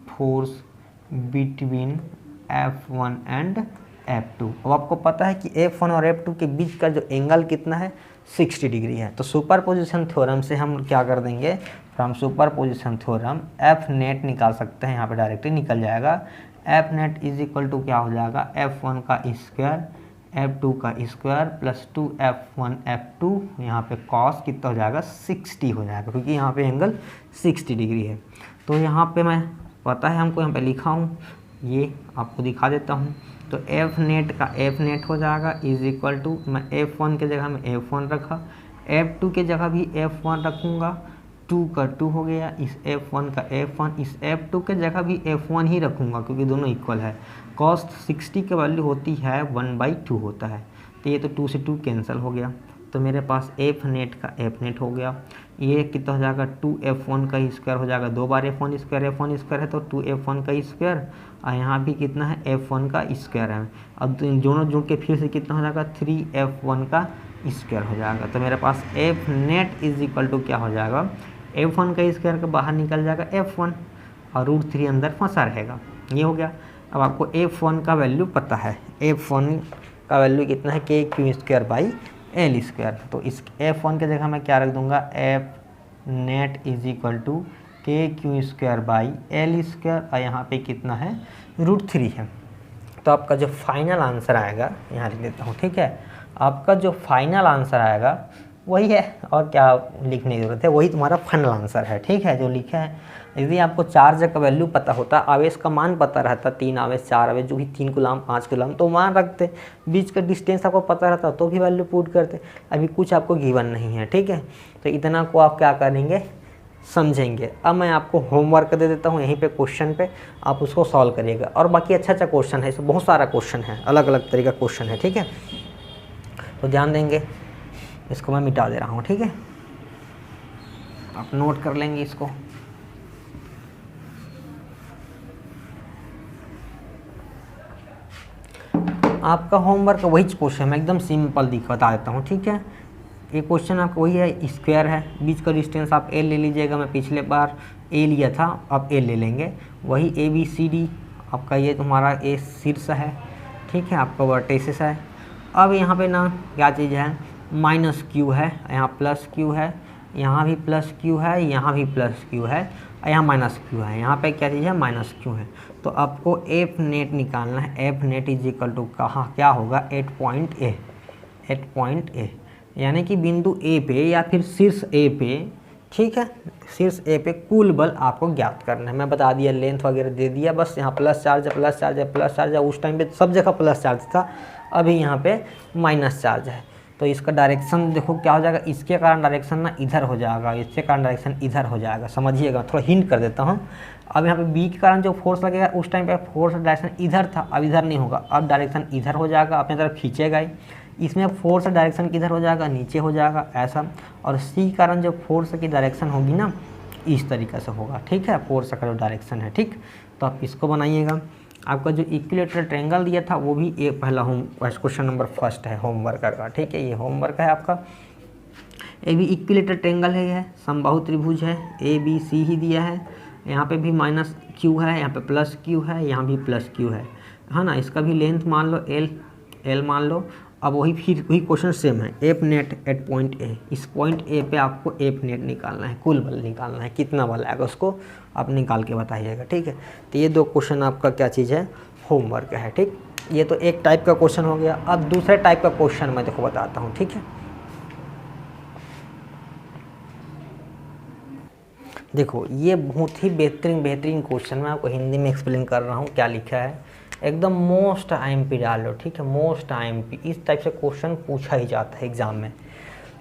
force between F1 and F2। अब आपको पता है कि F1 और F2 के बीच का जो एंगल कितना है, 60 डिग्री है। तो सुपरपोजिशन थ्योरम से हम क्या कर देंगे, from superposition theorem F net निकाल सकते हैं, यहाँ पे डायरेक्टली निकल जाएगा। F net is equal to क्या हो जाएगा, F1 का स्क्वायर F2 का स्क्वायर प्लस 2F1 F2, यहाँ पे कॉस कितना हो जाएगा, 60 हो जाएगा, क्योंकि यहाँ पे एंगल 60 डिग्री है। तो यहाँ पे मैं पता है हमको, यहाँ पे लिखा हूँ, ये आपको दिखा देता हूँ। तो F नेट का F नेट हो जाएगा इज इक्वल टू, मैं F1 के जगह में F1 रखा, F2 के जगह भी F1 रखूँगा, 2 का 2 हो गया, इस F1 का F1, इस F2 के जगह भी F1 ही रखूँगा क्योंकि दोनों इक्वल है। कॉस 60 की वैल्यू होती है 1/2 होता है, तो ये तो 2 से 2 कैंसिल हो गया, तो मेरे पास F नेट का F नेट हो गया। ये कितना हो जाएगा, 2F1 का स्क्वायर हो जाएगा, 2 बार F1 स्क्वायर है तो 2F1 का स्क्वायर, और यहाँ भी कितना है, F1 का स्क्वायर है। अब दोनों जुड़ के फिर से कितना हो जाएगा, 3F1 का स्क्वायर हो जाएगा। तो मेरे पास F net is equal to क्या हो जाएगा, F1 का स्क्वायर का बाहर निकल जाएगा F1 और √3 अंदर फंसा रहेगा, ये हो गया। अब आपको F1 का वैल्यू पता है, F1 का वैल्यू कितना है, k²/L²। तो इस F1 के जगह मैं क्या रख दूंगा, F net is equal to k²/L², और यहाँ पे कितना है, √3 है। तो आपका जो फाइनल आंसर आएगा, यहाँ लिख देता हूँ, ठीक है, आपका जो फाइनल आंसर आएगा वही है, और क्या लिखने की ज़रूरत है, वही तुम्हारा फाइनल आंसर है, ठीक है, जो लिखा है। यदि आपको चार्ज का वैल्यू पता होता, आवेश का मान पता रहता, 3 आवेश 4 आवेश जो भी 3 कूलम 5 कूलम, तो मान रखते, बीच का डिस्टेंस आपको पता रहता तो भी वैल्यू पुट करते। अभी कुछ आपको गिवन नहीं है, ठीक है, तो इतना को आप क्या करेंगे, समझेंगे। अब मैं आपको होमवर्क दे देता हूँ यहीं पे क्वेश्चन पे, आप उसको सॉल्व करिएगा। और बाकी अच्छा क्वेश्चन है, इसमें बहुत सारा क्वेश्चन है, अलग अलग तरीका क्वेश्चन है, ठीक है, तो ध्यान देंगे। इसको मैं मिटा दे रहा हूँ, ठीक है, आप नोट कर लेंगे इसको। आपका होमवर्क वही क्वेश्चन मैं एकदम सिंपल बता देता हूँ, ठीक है। ये क्वेश्चन आपका वही है, स्क्वायर है, बीच का डिस्टेंस आप L ले लीजिएगा, मैं पिछले बार A लिया था, अब L ले लेंगे। वही ABCD आपका, ये तुम्हारा A शीर्ष है, ठीक है, आपका वर्टिसेस है। अब यहाँ पे ना क्या चीज़ है, -Q है, यहाँ +Q है, यहाँ भी +Q है, यहाँ भी +Q है, और यहाँ -Q है, यहाँ पे क्या चीज़ है, -Q है। तो आपको F नेट निकालना है। F net is equal to कहाँ क्या होगा, 8 पॉइंट A, यानी कि बिंदु A पे या फिर शीर्ष A पे, ठीक है, शीर्ष A पे कुल बल आपको ज्ञात करना है। मैं बता दिया, लेंथ वगैरह दे दिया, बस यहाँ प्लस चार्ज है, उस टाइम पे सब जगह प्लस चार्ज था, अभी यहाँ पे माइनस चार्ज है। तो इसका डायरेक्शन देखो क्या हो जाएगा, इसके कारण डायरेक्शन ना इधर हो जाएगा, इसके कारण डायरेक्शन इधर हो जाएगा, समझिएगा, थोड़ा हिंट कर देता हूँ। अब यहाँ पे बी के कारण जो फोर्स लगेगा, उस टाइम पे फोर्स डायरेक्शन इधर था, अब इधर नहीं होगा, अब डायरेक्शन इधर हो जाएगा, अपनी तरफ खींचेगा ही। इसमें फोर्स डायरेक्शन किधर हो जाएगा, नीचे हो जाएगा ऐसा। और सी के कारण जो फोर्स की डायरेक्शन होगी ना, इस तरीके से होगा, ठीक है, फोर्स का जो डायरेक्शन है, ठीक। तो आप इसको बनाइएगा। आपका जो इक्विलेटरल ट्रायंगल दिया था वो भी एक पहला क्वेश्चन नंबर 1 है होमवर्क का, ठीक है, ये होमवर्क है आपका। ये भी इक्विलेटरल ट्रायंगल है, समबाहु त्रिभुज है, ABC ही दिया है, यहाँ पे भी -Q है, यहाँ पे +Q है, यहाँ भी +Q है ना। इसका भी लेंथ मान लो L मान लो। अब वही फिर वही क्वेश्चन सेम है, F net at point A, इस पॉइंट A पे आपको F नेट निकालना है, कुल बल निकालना है, कितना बल आएगा उसको आप निकाल के बताइएगा, ठीक है। तो ये 2 क्वेश्चन आपका क्या चीज़ है, होमवर्क है, ठीक। ये तो एक टाइप का क्वेश्चन हो गया। अब दूसरे टाइप का क्वेश्चन मैं देखो बताता हूँ, ठीक है। देखो ये बहुत ही बेहतरीन क्वेश्चन मैं आपको हिंदी में एक्सप्लेन कर रहा हूँ, क्या लिखा है, एकदम मोस्ट IMP डाल लो, ठीक है, मोस्ट IMP, इस टाइप से क्वेश्चन पूछा ही जाता है एग्जाम में।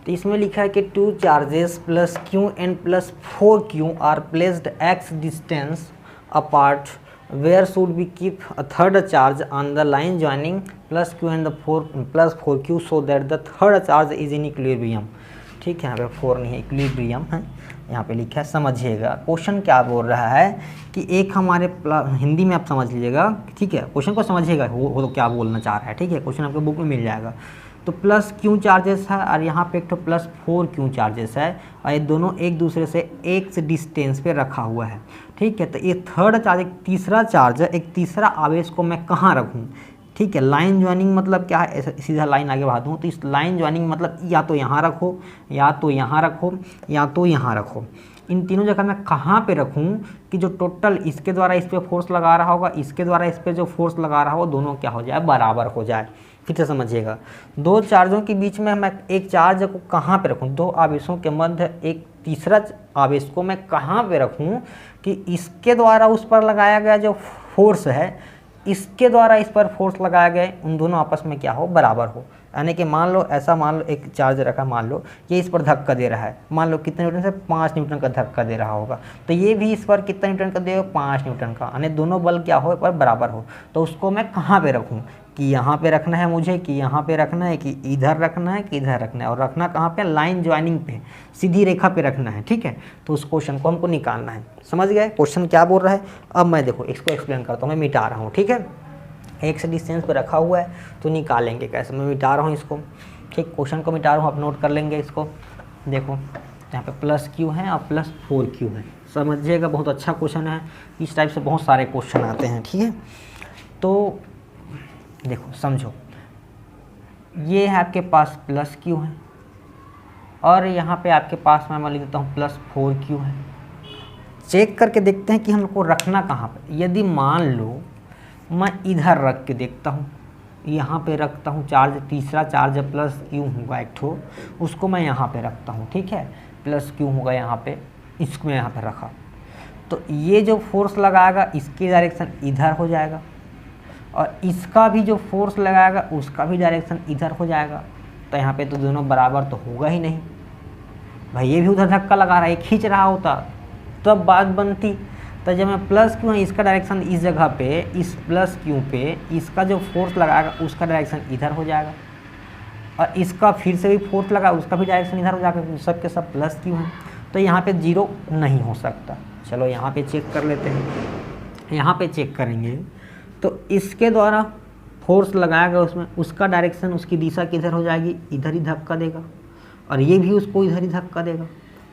तो इसमें लिखा है कि 2 charges +Qn + 4Q are placed x distance apart, where should be keep a third charge on the line joining +Qn + 4Q so that the third charge is in equilibrium, ठीक है। यहाँ पे 4 नहीं है, इक्विलिब्रियम है, यहाँ पे लिखा है, समझिएगा। क्वेश्चन क्या बोल रहा है कि एक हमारे हिंदी में आप समझ लीजिएगा, ठीक है, क्वेश्चन को समझिएगा वो तो क्या बोलना चाह रहा है, ठीक है। क्वेश्चन आपके बुक में मिल जाएगा। तो +Q चार्जेस है और यहाँ पे एक तो +4Q चार्जेस है, और ये दोनों एक दूसरे से x डिस्टेंस पे रखा हुआ है, ठीक है। तो ये थर्ड चार्ज, एक तीसरा चार्ज, एक तीसरा आवेश को मैं कहाँ रखूँ, ठीक है। लाइन ज्वाइनिंग मतलब क्या है, ऐसा सीधा लाइन आगे बढ़ा दूँ तो इस लाइन ज्वाइनिंग मतलब या तो यहाँ रखो, या तो यहाँ रखो, या तो यहाँ रखो। इन तीनों जगह मैं कहाँ पे रखूँ कि जो टोटल इसके द्वारा इस पर फोर्स लगा रहा होगा, इसके द्वारा इस पर जो फोर्स लगा रहा हो, दोनों क्या हो जाए, बराबर हो जाए। फिर से समझिएगा, दो चार्जों के बीच में मैं एक चार्ज को कहाँ पे रखूँ, दो आवेशों के मध्य एक तीसरा आवेश को मैं कहाँ पे रखूँ कि इसके द्वारा उस पर लगाया गया जो फोर्स है, इसके द्वारा इस पर फोर्स लगाया गया, उन दोनों आपस में क्या हो, बराबर हो। यानी कि मान लो ऐसा, मान लो एक चार्ज रखा, मान लो ये इस पर धक्का दे रहा है, मान लो कितने न्यूटन से, 5 न्यूटन का धक्का दे रहा होगा, तो ये भी इस पर कितना न्यूटन का देगा, 5 न्यूटन का। यानी दोनों बल क्या हो, पर बराबर हो। तो उसको मैं कहाँ पे रखूँ कि यहाँ पे रखना है मुझे, कि यहाँ पे रखना है, कि इधर रखना है, कि इधर रखना है, और रखना कहाँ पे, लाइन ज्वाइनिंग पे, सीधी रेखा पे रखना है। ठीक है, तो उस क्वेश्चन को हमको निकालना है। समझ गए क्वेश्चन क्या बोल रहा है। अब मैं देखो इसको एक्सप्लेन करता हूँ, मैं मिटा रहा हूँ। ठीक है, एक से डिस्टेंस पे रखा हुआ है तो निकालेंगे कैसे, मैं मिटा रहा हूँ इसको। ठीक, क्वेश्चन को मिटा रहा हूँ, आप नोट कर लेंगे इसको। देखो यहाँ पे प्लस क्यू है और प्लस 4Q है, समझिएगा, बहुत अच्छा क्वेश्चन है। इस टाइप से बहुत सारे क्वेश्चन आते हैं। ठीक है, तो देखो समझो, ये है आपके पास प्लस क्यू है, और यहाँ पे आपके पास मैं लिख देता हूँ प्लस 4Q है। चेक करके देखते हैं कि हमको रखना कहाँ पे। यदि मान लो मैं इधर रख के देखता हूँ, यहाँ पे रखता हूँ चार्ज, तीसरा चार्ज प्लस क्यू होगा एक ठो, उसको मैं यहाँ पे रखता हूँ। ठीक है, प्लस क्यू होगा यहाँ पे, इसको मैं यहाँ पे रखा, तो ये जो फोर्स लगाएगा इसकी डायरेक्शन इधर हो जाएगा, और इसका भी जो फोर्स लगाएगा उसका भी डायरेक्शन इधर हो जाएगा। तो यहाँ पे तो दोनों बराबर तो होगा ही नहीं भाई, ये भी उधर धक्का लगा रहा है, ये खींच रहा होता तब बात बनती। तो जब मैं प्लस क्यू है, इसका डायरेक्शन इस जगह पे, इस प्लस क्यू पे इसका जो फोर्स लगाएगा उसका डायरेक्शन इधर हो जाएगा, और इसका फिर से भी फोर्स लगा उसका भी डायरेक्शन इधर हो जाएगा, सब के सब प्लस क्यू हैं, तो यहाँ पे जीरो नहीं हो सकता। चलो यहाँ पे चेक कर लेते हैं। यहाँ पे चेक करेंगे तो इसके द्वारा फोर्स लगाएगा उसमें, उसका डायरेक्शन, उसकी दिशा किधर हो जाएगी, इधर ही धक्का देगा, और ये भी उसको इधर ही धक्का देगा।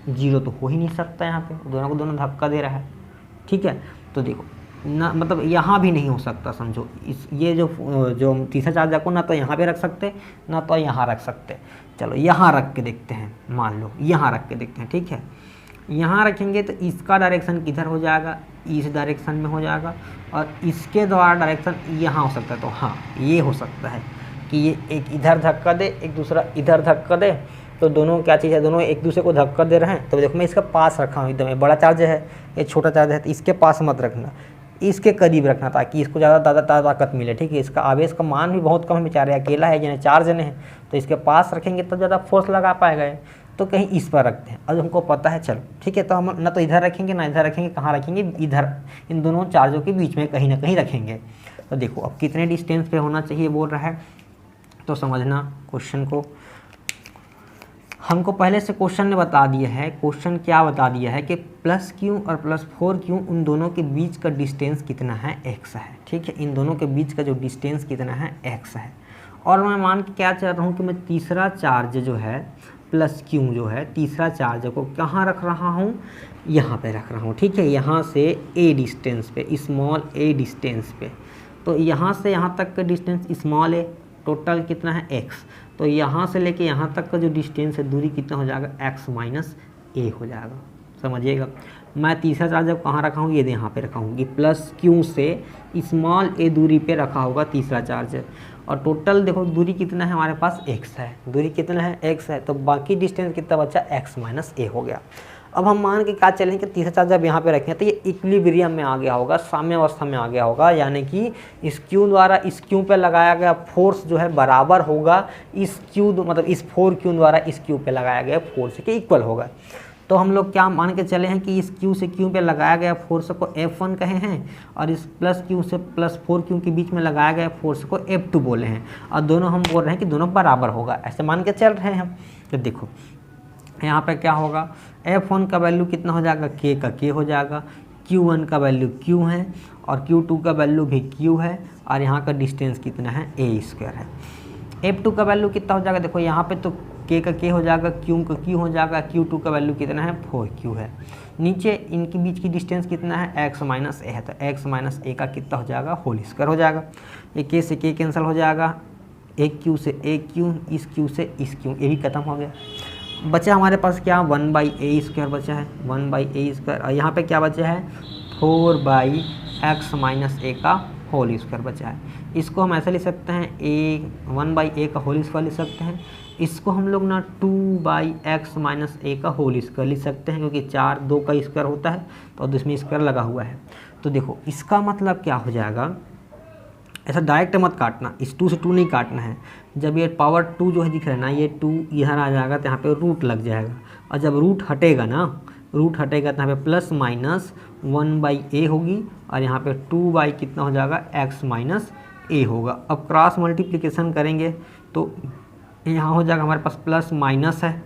जीरो तो हो ही नहीं सकता, यहाँ पे दोनों को दोनों धक्का दे रहा है। ठीक है, तो देखो ना, मतलब यहाँ भी नहीं हो सकता, समझो इस ये जो तीसरा चार्ज को ना तो यहाँ पे रख सकते, ना तो यहाँ रख सकते। चलो यहाँ रख के देखते हैं, मान लो यहाँ रख के देखते हैं। ठीक है, यहाँ रखेंगे तो इसका डायरेक्शन किधर हो जाएगा, इस डायरेक्शन में हो जाएगा, और इसके द्वारा डायरेक्शन यहाँ हो सकता है। तो हाँ, ये हो सकता है कि ये एक इधर धक्का दे, एक दूसरा इधर धक्का दे, तो दोनों क्या चीज़ है, दोनों एक दूसरे को धक्का दे रहे हैं। तो देखो मैं इसका पास रखा हूँ, एकदम ये बड़ा चार्ज है, ये छोटा चार्ज है, तो इसके पास मत रखना, इसके करीब रखना ताकि इसको ज़्यादा ताकत मिले। ठीक है, इसका आवेश का मान भी बहुत कम है, बेचारे अकेला है, जिन्हें 4 जने हैं, तो इसके पास रखेंगे तो ज़्यादा फोर्स लगा पाएगा। तो कहीं इस पर रखते हैं, अब हमको पता है। चलो ठीक है, तो हम ना तो इधर रखेंगे ना इधर रखेंगे, कहाँ रखेंगे, इधर, इन दोनों चार्जों के बीच में कहीं ना कहीं रखेंगे। तो देखो अब कितने डिस्टेंस पे होना चाहिए बोल रहा है, तो समझना क्वेश्चन को। हमको पहले से क्वेश्चन ने बता दिया है, क्वेश्चन क्या बता दिया है कि प्लस क्यू और प्लस 4Q उन दोनों के बीच का डिस्टेंस कितना है, x है। ठीक है, इन दोनों के बीच का जो डिस्टेंस कितना है, x है। और मैं मान के क्या चाह रहा हूँ कि मैं तीसरा चार्ज जो है प्लस क्यू जो है, तीसरा चार्ज को कहाँ रख रहा हूँ, यहाँ पे रख रहा हूँ। ठीक है, यहाँ से a डिस्टेंस पे, स्मॉल a डिस्टेंस पे, तो यहाँ से यहाँ तक का डिस्टेंस स्मॉल a, टोटल कितना है x, तो यहाँ से लेके यहाँ तक का जो डिस्टेंस है, दूरी कितना हो जाएगा, x माइनस a हो जाएगा। समझिएगा, मैं तीसरा चार्ज जब कहाँ रखा हूँ, ये यहाँ पे रखा हूँ कि प्लस क्यू से स्मॉल a दूरी पे रखा होगा तीसरा चार्ज, और टोटल देखो दूरी कितना है हमारे पास, x है, दूरी कितना है, x है, तो बाकी डिस्टेंस कितना बचा, x माइनस a हो गया। अब हम मान के क्या चलें कि तीसरा चार्ज जब यहाँ पे रखें तो ये इक्विलिब्रियम में आ गया होगा, साम्य अवस्था में आ गया होगा, यानी कि इस क्यू द्वारा इस क्यू पे लगाया गया फोर्स जो है बराबर होगा इस क्यू, मतलब इस 4Q द्वारा इस क्यू पे लगाया गया फोर्स के इक्वल होगा। तो हम लोग क्या मान के चले हैं कि इस Q से Q पे लगाया गया फोर्स को F1 कहे हैं, और इस प्लस Q से प्लस 4Q के बीच में लगाया गया फोर्स को F2 बोले हैं, और दोनों हम बोल रहे हैं कि दोनों बराबर होगा, ऐसे मान के चल रहे हैं हम। तो देखो यहाँ पे क्या होगा, F1 का वैल्यू कितना हो जाएगा, K का K हो जाएगा, Q1 का वैल्यू Q है, और Q2 का वैल्यू भी Q है, और यहाँ का डिस्टेंस कितना है, a² है। F2 का वैल्यू कितना हो जाएगा, देखो यहाँ पे तो के का के हो जाएगा, क्यू का क्यू हो जाएगा, Q2 का वैल्यू कितना है 4Q है। नीचे इनके बीच की डिस्टेंस कितना है x माइनस ए है, तो x माइनस ए का कितना हो जाएगा होल स्क्वायर हो जाएगा। ये के से के कैंसिल हो जाएगा, एक Q से एक Q, इस Q से इस Q, ये भी खत्म हो गया। बचा हमारे पास क्या 1/a² बचा है, 1/a², और यहाँ पे क्या बचा है 4/x माइनस ए का होल स्क्वायर बचा है। इसको हम ऐसे लिख सकते हैं a 1/a का होल स्क्वायर लिख सकते हैं। इसको हम लोग ना 2/x माइनस ए का होल स्क्वायर लिख सकते हैं, क्योंकि 4 2 का स्क्वायर होता है तो इसमें स्क्वायर लगा हुआ है। तो देखो इसका मतलब क्या हो जाएगा, ऐसा डायरेक्ट मत काटना, इस 2 से 2 नहीं काटना है। जब ये पावर 2 जो है दिख रहा है ना, ये 2 इधर आ जाएगा तो यहाँ पे रूट लग जाएगा, और जब रूट हटेगा ना, रूट हटेगा तो यहाँ पे प्लस माइनस 1/a होगी, और यहाँ पे 2 कितना हो जाएगा x माइनस ए होगा। अब क्रॉस मल्टीप्लिकेशन करेंगे तो यहाँ हो जाएगा हमारे पास प्लस माइनस है,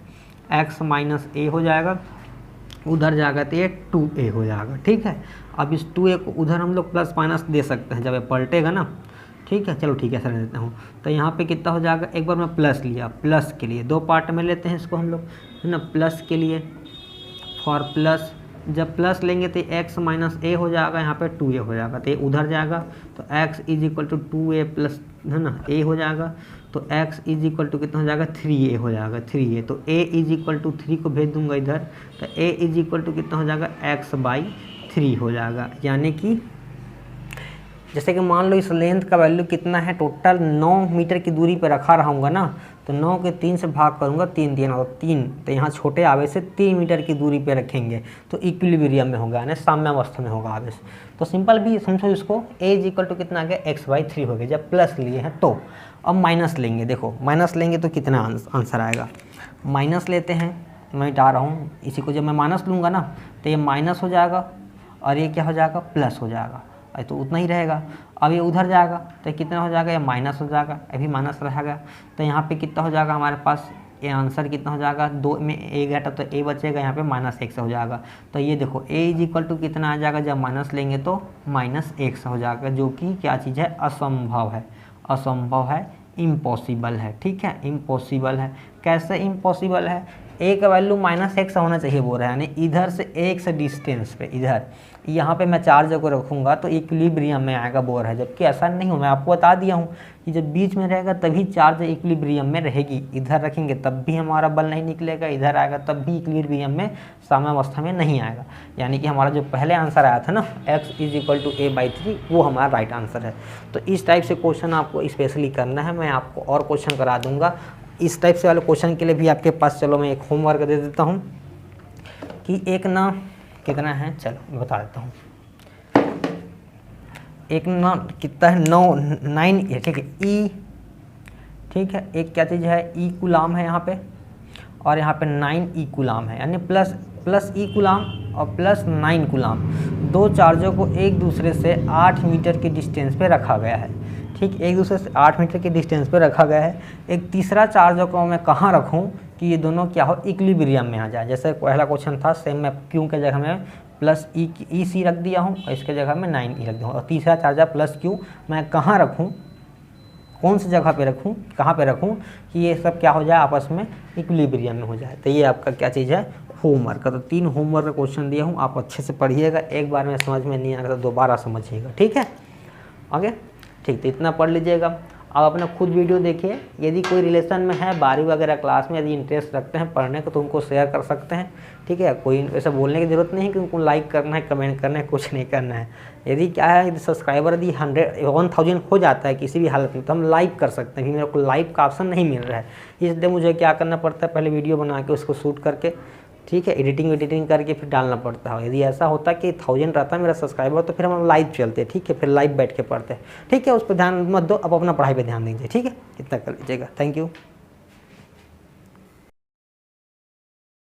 x माइनस ए हो जाएगा, उधर जाएगा तो ये 2a हो जाएगा। ठीक है, अब इस 2a को उधर हम लोग प्लस माइनस दे सकते हैं जब ये पलटेगा ना। ठीक है, चलो ठीक है, ऐसा ले लेता हूँ। तो यहाँ पे कितना हो जाएगा, एक बार मैं प्लस लिया, प्लस के लिए 2 पार्ट में लेते हैं इसको हम लोग, है ना। प्लस के लिए फॉर प्लस, जब प्लस लेंगे तो x माइनस ए हो जाएगा, यहाँ पे 2a हो जाएगा, तो ये उधर जाएगा, तो x is equal to 2a plus, है ना, a हो जाएगा, तो x इज इक्वल टू कितना हो जाएगा 3a हो जाएगा, 3a। तो a इज इक्वल टू 3 को भेज दूंगा इधर, तो a इज इक्वल टू कितना हो जाएगा x/3 हो जाएगा। यानी कि जैसे कि मान लो इस लेंथ का वैल्यू कितना है, टोटल 9 मीटर की दूरी पर रखा रहूँगा ना, तो 9 के 3 से भाग करूँगा, 3 3 और 3, तो यहाँ छोटे आवेश से 3 मीटर की दूरी पे रखेंगे तो इक्विलिब्रियम में होगा, यानी साम्यावस्था में होगा आवेश। तो सिंपल भी समझो इसको, a इज इक्वल टू कितना आ गया x/3 हो गया जब प्लस लिए हैं तो। अब माइनस लेंगे, देखो माइनस लेंगे तो कितना आंसर आएगा, माइनस लेते हैं, मैं जा रहा हूँ इसी को, जब मैं माइनस लूँगा ना तो ये माइनस हो जाएगा और ये क्या हो जाएगा प्लस हो जाएगा, तो उतना ही रहेगा। अब ये उधर जाएगा तो कितना हो जाएगा, ये माइनस हो जाएगा, अभी माइनस रहेगा, तो यहाँ पे कितना हो जाएगा हमारे पास, ये आंसर कितना हो जाएगा, 2 में a घटा तो a बचेगा, यहाँ पे -x हो जाएगा। तो ये देखो a इज इक्वल टू कितना आ जाएगा, जब माइनस लेंगे तो -x हो जाएगा, जो कि क्या चीज़ है, असंभव है, असंभव है, इम्पॉसिबल है। ठीक है, इम्पॉसिबल है। कैसे इम्पॉसिबल है, a का वैल्यू -x होना चाहिए बोल रहा है, यानी इधर से x डिस्टेंस पे, इधर यहाँ पे मैं चार्ज को रखूँगा तो इक्विलिब्रियम में आएगा बोल रहा है, जबकि ऐसा नहीं हो, मैं आपको बता दिया हूँ कि जब बीच में रहेगा तभी चार्ज इक्विलिब्रियम में रहेगी, इधर रखेंगे तब भी हमारा बल नहीं निकलेगा, इधर आएगा तब भी इक्विलिब्रियम में साम्यावस्था में नहीं आएगा। यानी कि हमारा जो पहले आंसर आया था ना x is equal to a/3, वो हमारा राइट आंसर है। तो इस टाइप से क्वेश्चन आपको स्पेशली करना है, मैं आपको और क्वेश्चन करा दूंगा इस टाइप से वाले क्वेश्चन के लिए भी आपके पास। चलो मैं एक होमवर्क दे देता हूँ कि एक ना कितना है, चलो मैं बता देता हूँ, एक ना कितना है 9 ठीक है, ई, ठीक है, एक क्या चीज़ है ई कूलाम है यहाँ पे, और यहाँ पे 9 ई कूलाम है, यानी प्लस ई कूलाम और प्लस 9 कूलाम, 2 चार्जों को एक दूसरे से 8 मीटर के डिस्टेंस पे रखा गया है। ठीक, एक दूसरे से 8 मीटर के डिस्टेंस पे रखा गया है। एक तीसरा चार्जर को मैं कहाँ रखूँ कि ये दोनों क्या हो, इक्विलिब्रियम में आ जाए। जैसे पहला क्वेश्चन था सेम, मैं क्यू के जगह में प्लस ई सी रख दिया हूँ और इसके जगह में 9 ई रख दिया हूँ, और तीसरा चार्जर प्लस क्यू मैं कहाँ रखूँ, कौन सी जगह पे रखूँ, कहाँ पे रखूँ कि ये सब क्या हो जाए, आपस में इक्विलिब्रियम में हो जाए। तो ये आपका क्या चीज़ है, होमवर्क। तो 3 होमवर्क का क्वेश्चन दिया हूँ, आप अच्छे से पढ़िएगा, एक बार में समझ में नहीं आ रहा तो दोबारा समझिएगा। ठीक है, आगे ठीक, तो इतना पढ़ लीजिएगा। अब अपना खुद वीडियो देखिए, यदि कोई रिलेशन में है 12वीं वगैरह क्लास में, यदि इंटरेस्ट रखते हैं पढ़ने को तो उनको शेयर कर सकते हैं। ठीक है, कोई ऐसा बोलने की ज़रूरत नहीं है कि उनको लाइक करना है, कमेंट करना है, कुछ नहीं करना है। यदि क्या है, यदि सब्सक्राइबर यदि 1000 हो जाता है किसी भी हालत में तो हम लाइव कर सकते हैं, मेरे को लाइव का ऑप्शन नहीं मिल रहा है, इसलिए मुझे क्या करना पड़ता है, पहले वीडियो बना के उसको शूट करके, ठीक है, एडिटिंग करके फिर डालना पड़ता है। यदि ऐसा होता कि 1000 रहता मेरा सब्सक्राइबर तो फिर हम लाइव चलते, ठीक है, फिर लाइव बैठ के पढ़ते। ठीक है, उस पर ध्यान मत दो, अब अपना पढ़ाई पे ध्यान दीजिए। ठीक है, इतना कर लीजिएगा। Thank you.